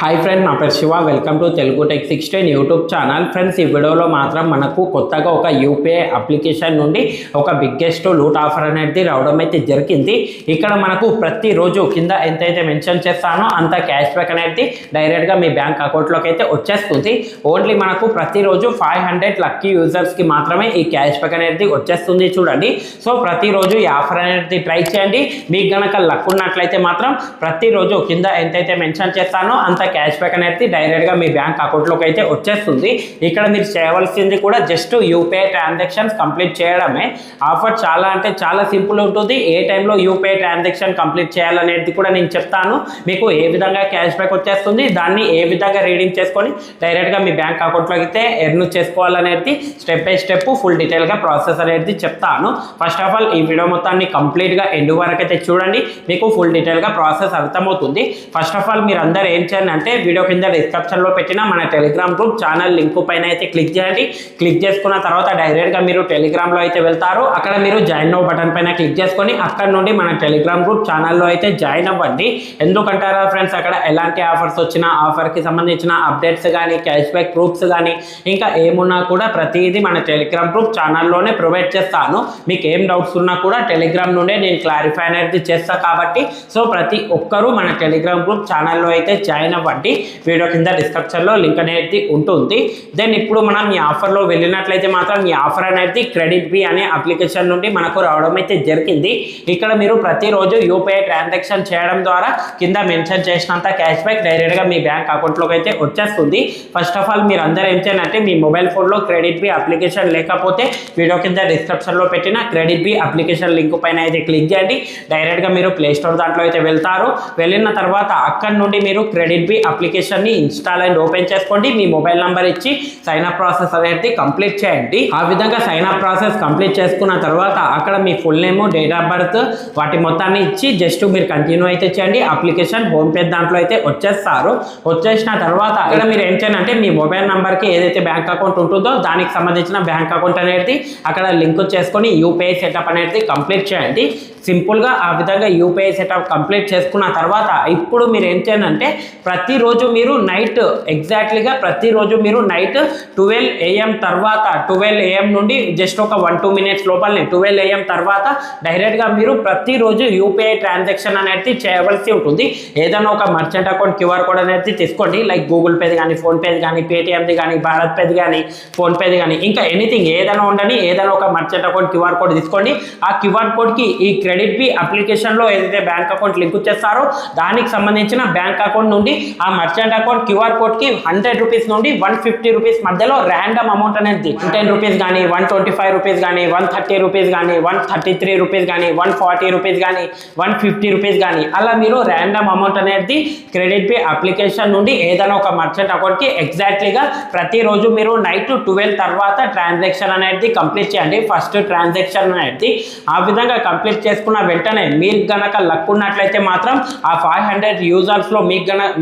Hi friend, నా పేరు Shiva. Welcome to Telugu tech 16 YouTube channel. Friends, ఈ వీడియోలో మాత్రం మనకు కొత్తగా ఒక యూపీఐ అప్లికేషన్ నుండి ఒక బిగ్గెస్ట్ లూట్ ఆఫర్ అనేది రావడం అయితే జరిగింది. ఇక్కడ మనకు ప్రతిరోజు కింద ఎంతైతే మెన్షన్ చేస్తానో అంత క్యాష్ బ్యాక్ అనేది డైరెక్ట్గా మీ బ్యాంక్ అకౌంట్లోకి అయితే వచ్చేస్తుంది. ఓన్లీ మనకు ప్రతిరోజు 500 లక్కీ యూజర్స్కి మాత్రమే ఈ క్యాష్ బ్యాక్ అనేది వచ్చేస్తుంది. చూడండి, సో ప్రతిరోజు ఈ ఆఫర్ అనేది ట్రై చేయండి. మీకు గనక లక్ ఉన్నట్లయితే మాత్రం ప్రతిరోజు కింద ఎంతైతే మెన్షన్ చేస్తానో అంత క్యాష్ బ్యాక్ అనేది డైరెక్ట్గా మీ బ్యాంక్ అకౌంట్లోకి అయితే వచ్చేస్తుంది. ఇక్కడ మీరు చేయవలసింది కూడా జస్ట్ యూపీఐ ట్రాన్సాక్షన్స్ కంప్లీట్ చేయడమే. ఆఫర్ చాలా అంటే చాలా సింపుల్ ఉంటుంది. ఏ టైంలో యూపీఐ ట్రాన్సాక్షన్ కంప్లీట్ చేయాలనేది కూడా నేను చెప్తాను. మీకు ఏ విధంగా క్యాష్ బ్యాక్ వచ్చేస్తుంది, దాన్ని ఏ విధంగా రీడింగ్ చేసుకొని డైరెక్ట్గా మీ బ్యాంక్ అకౌంట్లోకి అయితే ఎర్న్ చేసుకోవాలనేది స్టెప్ బై స్టెప్ ఫుల్ డీటెయిల్గా ప్రాసెస్ అనేది చెప్తాను. ఫస్ట్ ఆఫ్ ఆల్ ఈ వీడియో మొత్తాన్ని కంప్లీట్గా ఎండ్ వరకు అయితే చూడండి, మీకు ఫుల్ డీటెయిల్గా ప్రాసెస్ అర్థమవుతుంది. ఫస్ట్ ఆఫ్ ఆల్ మీరు అందరూ ఏం చేయండి అంటే వీడియో కింద డిస్క్రిప్షన్లో పెట్టిన మన టెలిగ్రామ్ గ్రూప్ ఛానల్ లింక్ పైన అయితే క్లిక్ చేయండి. క్లిక్ చేసుకున్న తర్వాత డైరెక్ట్గా మీరు టెలిగ్రామ్లో అయితే వెళ్తారు. అక్కడ మీరు జాయిన్ నౌ బటన్ పైన క్లిక్ చేసుకొని అక్కడ నుండి మన టెలిగ్రామ్ గ్రూప్ ఛానల్లో అయితే జాయిన్ అవ్వండి. ఎందుకంటారా ఫ్రెండ్స్, అక్కడ ఎలాంటి ఆఫర్స్ వచ్చినా ఆఫర్కి సంబంధించిన అప్డేట్స్ కానీ క్యాష్ బ్యాక్ ప్రూఫ్స్ కానీ ఇంకా ఏమున్నా కూడా ప్రతిదీ మన టెలిగ్రామ్ గ్రూప్ ఛానల్లోనే ప్రొవైడ్ చేస్తాను. మీకు ఏం డౌట్స్ ఉన్నా కూడా టెలిగ్రామ్ నుండే నేను క్లారిఫై అనేది చేస్తాను. కాబట్టి సో ప్రతి ఒక్కరూ మన టెలిగ్రామ్ గ్రూప్ ఛానల్లో అయితే జాయిన్ అవ్వండి. వీడియో కింద డిస్క్రిప్షన్లో లింక్ అనేది ఉంటుంది. దెన్ ఇప్పుడు మనం ఈ ఆఫర్లో వెళ్ళినట్లయితే మాత్రం ఈ ఆఫర్ అనేది క్రెడిట్ బి అనే అప్లికేషన్ నుండి మనకు రావడం అయితే జరిగింది. ఇక్కడ మీరు ప్రతిరోజు యూపీఐ ట్రాన్సాక్షన్ చేయడం ద్వారా కింద మెన్షన్ చేసినంత క్యాష్ బ్యాక్ డైరెక్ట్గా మీ బ్యాంక్ అకౌంట్లోకి అయితే వచ్చేస్తుంది. ఫస్ట్ ఆఫ్ ఆల్ మీరు అందరూ ఏం చేయాలంటే మీ మొబైల్ ఫోన్లో క్రెడిట్ బి అప్లికేషన్ లేకపోతే వీడియో కింద డిస్క్రిప్షన్లో పెట్టిన క్రెడిట్ బి అప్లికేషన్ లింక్ పైన అయితే క్లిక్ చేయండి. డైరెక్ట్గా మీరు ప్లే స్టోర్ దాంట్లో అయితే వెళ్తారు. వెళ్ళిన తర్వాత అక్కడ నుండి మీరు క్రెడిట్ బి అప్లికేషన్ని ఇన్స్టాల్ అండ్ ఓపెన్ చేసుకోండి. మీ మొబైల్ నంబర్ ఇచ్చి సైన్ అప్ ప్రాసెస్ అనేది కంప్లీట్ చేయండి. ఆ విధంగా సైన్ అప్ ప్రాసెస్ కంప్లీట్ చేసుకున్న తర్వాత అక్కడ మీ full name, date of birth వాటి మొత్తాన్ని ఇచ్చి జస్ట్ మీరు కంటిన్యూ అయితే చేయండి. అప్లికేషన్ హోమ్ పేజ్ దాంట్లో అయితే వచ్చేస్తారు. వచ్చేసిన తర్వాత అక్కడ మీరు ఏం చేయండి అంటే మీ మొబైల్ నంబర్కి ఏదైతే బ్యాంక్ అకౌంట్ ఉంటుందో దానికి సంబంధించిన బ్యాంక్ అకౌంట్ అనేది అక్కడ లింక్ చేసుకొని యూపీఐ సెటప్ అనేది కంప్లీట్ చేయండి. సింపుల్గా ఆ విధంగా యూపీఐ సెటప్ కంప్లీట్ చేసుకున్న తర్వాత ఇప్పుడు మీరు ఏం చేయండి అంటే ప్రతిరోజు మీరు నైట్ ఎగ్జాక్ట్లీగా ప్రతిరోజు మీరు నైట్ 12 AM తర్వాత 12 AM నుండి జస్ట్ ఒక 1-2 మినిట్స్ లోపలనే 12 AM తర్వాత డైరెక్ట్గా మీరు ప్రతిరోజు యూపీఐ ట్రాన్సాక్షన్ అనేది చేయవలసి ఉంటుంది. ఏదైనా ఒక మర్చెంట్ అకౌంట్ క్యూఆర్ కోడ్ అనేది తీసుకోండి. లైక్ గూగుల్ పేది కానీ, ఫోన్పేది కానీ, పేటిఎంది కానీ, భారత్ పేది కానీ, ఫోన్పేది కానీ, ఇంకా ఎనీథింగ్ ఏదైనా ఉండని ఏదైనా ఒక మర్చెంట్ అకౌంట్ క్యూఆర్ కోడ్ తీసుకోండి. ఆ క్యూఆర్ కోడ్కి ఈ క్రెడిట్ బి అప్లికేషన్లో ఏదైతే బ్యాంక్ అకౌంట్ లింక్ చేస్తారో దానికి సంబంధించిన బ్యాంక్ అకౌంట్ నుండి ఆ మర్చెంట్ అకౌంట్ క్యూఆర్ కోడ్కి 100 రూపీస్ నుండి 150 రూపీస్ మధ్యలో ర్యాండమ్ అమౌంట్ అనేది 10 రూపీస్ కానీ, 125 రూపీస్ కానీ, 130 రూపీస్ కానీ, 133 రూపీస్ కానీ, 140 రూపీస్ కానీ, 150 రూపీస్ కానీ అలా మీరు ర్యాండమ్ అమౌంట్ అనేది క్రెడిట్ బి అప్లికేషన్ నుండి ఏదైనా ఒక మర్చెంట్ అకౌంట్కి ఎగ్జాక్ట్లీగా ప్రతిరోజు మీరు నైట్ 12 తర్వాత ట్రాన్సాక్షన్ అనేది కంప్లీట్ చేయండి. ఫస్ట్ ట్రాన్సాక్షన్ అనేది ఆ విధంగా కంప్లీట్ చేసుకున్న వెంటనే మీరు గనక లక్ ఉన్నట్లయితే మాత్రం ఆ 500 యూజర్స్లో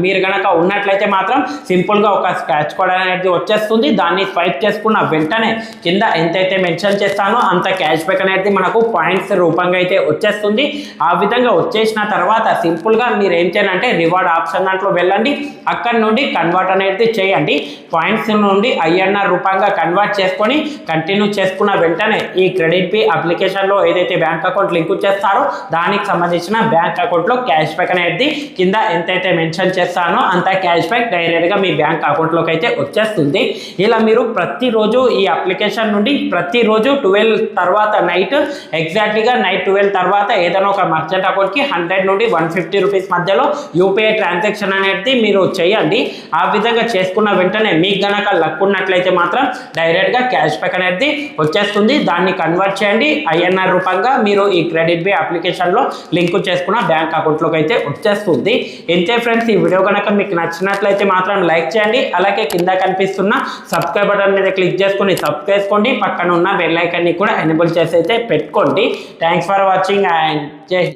మీరు గనక ఉన్నట్లయితే మాత్రం సింపుల్గా ఒక స్క్రాచ్ కోడ్ అనేది వచ్చేస్తుంది. దాన్ని స్వైప్ చేసుకున్న వెంటనే కింద ఎంతైతే మెన్షన్ చేస్తానో అంత క్యాష్ బ్యాక్ అనేది మనకు పాయింట్స్ రూపంగా అయితే వచ్చేస్తుంది. ఆ విధంగా వచ్చేసిన తర్వాత సింపుల్గా మీరు ఏం చేయాలంటే రివార్డ్ ఆప్షన్ దాంట్లో వెళ్ళండి. అక్కడ నుండి కన్వర్ట్ అనేది చేయండి. పాయింట్స్ నుండి INR రూపంగా కన్వర్ట్ చేసుకొని కంటిన్యూ చేసుకున్న వెంటనే ఈ క్రెడిట్ బి అప్లికేషన్లో ఏదైతే బ్యాంక్ అకౌంట్ లింక్ చేస్తారో దానికి సంబంధించిన బ్యాంక్ అకౌంట్లో క్యాష్ బ్యాక్ అనేది కింద ఎంతైతే మెన్షన్ చేస్తానో అంత క్యాష్ బ్యాక్ డైరెక్ట్గా మీ బ్యాంక్ అకౌంట్లోకి అయితే వచ్చేస్తుంది. ఇలా మీరు ప్రతిరోజు ఈ అప్లికేషన్ నుండి ప్రతిరోజు 12 తర్వాత నైట్ ఎగ్జాక్ట్లీగా నైట్ 12 తర్వాత ఏదైనా ఒక మర్చెంట్ అకౌంట్కి 100 నుండి 150 రూపీస్ మధ్యలో యూపీఐ ట్రాన్సాక్షన్ అనేది మీరు చేయండి. ఆ విధంగా చేసుకున్న వెంటనే మీకు గనక లక్ ఉన్నట్లయితే మాత్రం డైరెక్ట్గా క్యాష్ బ్యాక్ అనేది వచ్చేస్తుంది. దాన్ని కన్వర్ట్ చేయండి. INR రూపంగా మీరు ఈ క్రెడిట్ బి అప్లికేషన్లో లింక్ చేసుకున్న బ్యాంక్ అకౌంట్లోకి అయితే వచ్చేస్తుంది. ఇంతే ఫ్రెండ్స్, ఈ వీడియో కనుక మీకు నచ్చినట్లయితే మాత్రం లైక్ చేయండి. అలాగే కింద కనిపిస్తున్న సబ్స్క్రైబ్ బటన్ మీద క్లిక్ చేసుకొని సబ్స్క్రైబ్ చేసుకోండి. పక్కన ఉన్న బెల్ ఐకాన్ని కూడా ఎనేబుల్ చేసి అయితే పెట్టుకోండి. థ్యాంక్స్ ఫర్ వాచింగ్ అండ్ జై